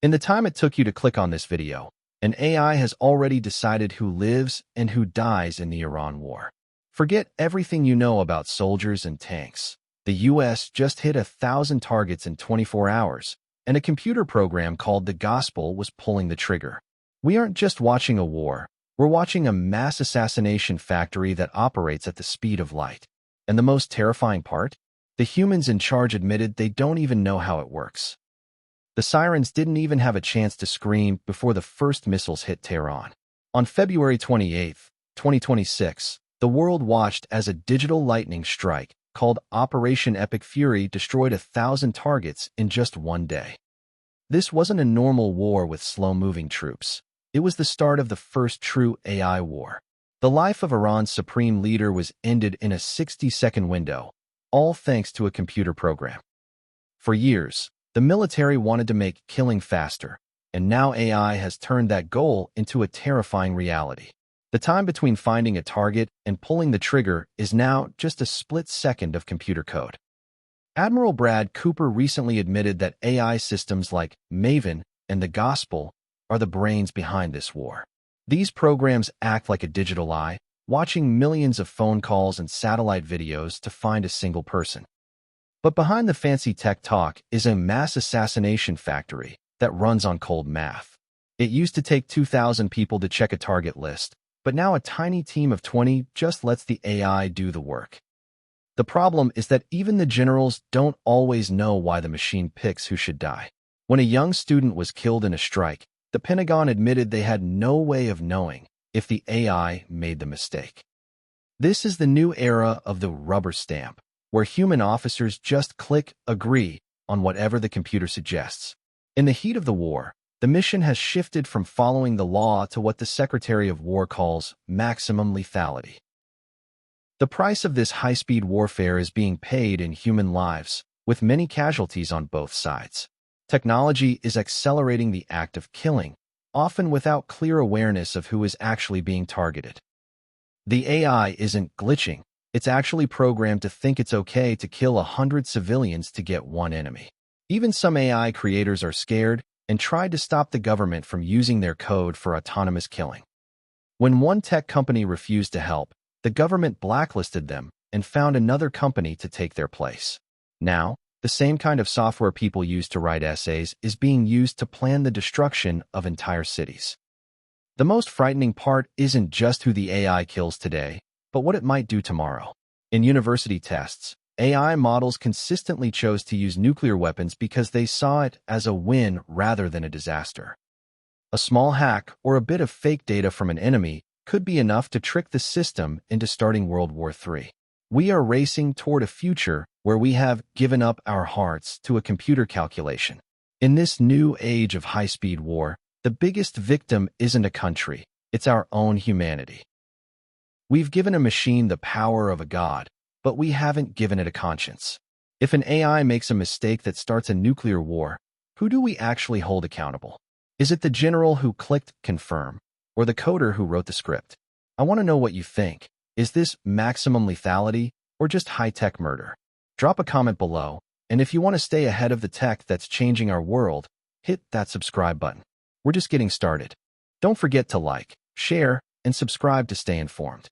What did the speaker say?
In the time it took you to click on this video, an AI has already decided who lives and who dies in the Iran war. Forget everything you know about soldiers and tanks. The US just hit 1,000 targets in 24 hours, and a computer program called the Gospel was pulling the trigger. We aren't just watching a war, we're watching a mass assassination factory that operates at the speed of light. And the most terrifying part? The humans in charge admitted they don't even know how it works. The sirens didn't even have a chance to scream before the first missiles hit Tehran. On February 28, 2026, the world watched as a digital lightning strike called Operation Epic Fury destroyed 1,000 targets in just one day. This wasn't a normal war with slow-moving troops. It was the start of the first true AI war. The life of Iran's supreme leader was ended in a 60-second window, all thanks to a computer program. For years, the military wanted to make killing faster, and now AI has turned that goal into a terrifying reality. The time between finding a target and pulling the trigger is now just a split second of computer code. Admiral Brad Cooper recently admitted that AI systems like Maven and the Gospel are the brains behind this war. These programs act like a digital eye, watching millions of phone calls and satellite videos to find a single person. But behind the fancy tech talk is a mass assassination factory that runs on cold math. It used to take 2,000 people to check a target list, but now a tiny team of 20 just lets the AI do the work. The problem is that even the generals don't always know why the machine picks who should die. When a young student was killed in a strike, the Pentagon admitted they had no way of knowing if the AI made the mistake. This is the new era of the rubber stamp, where human officers just click agree on whatever the computer suggests. In the heat of the war, the mission has shifted from following the law to what the Secretary of War calls maximum lethality. The price of this high-speed warfare is being paid in human lives, with many casualties on both sides. Technology is accelerating the act of killing, often without clear awareness of who is actually being targeted. The AI isn't glitching. It's actually programmed to think it's okay to kill 100 civilians to get one enemy. Even some AI creators are scared and tried to stop the government from using their code for autonomous killing. When one tech company refused to help, the government blacklisted them and found another company to take their place. Now, the same kind of software people use to write essays is being used to plan the destruction of entire cities. The most frightening part isn't just who the AI kills today, but what it might do tomorrow. In university tests, AI models consistently chose to use nuclear weapons because they saw it as a win rather than a disaster. A small hack or a bit of fake data from an enemy could be enough to trick the system into starting World War III. We are racing toward a future where we have given up our hearts to a computer calculation. In this new age of high-speed war, the biggest victim isn't a country, it's our own humanity. We've given a machine the power of a god, but we haven't given it a conscience. If an AI makes a mistake that starts a nuclear war, who do we actually hold accountable? Is it the general who clicked confirm, or the coder who wrote the script? I want to know what you think. Is this maximum lethality or just high-tech murder? Drop a comment below, and if you want to stay ahead of the tech that's changing our world, hit that subscribe button. We're just getting started. Don't forget to like, share, and subscribe to stay informed.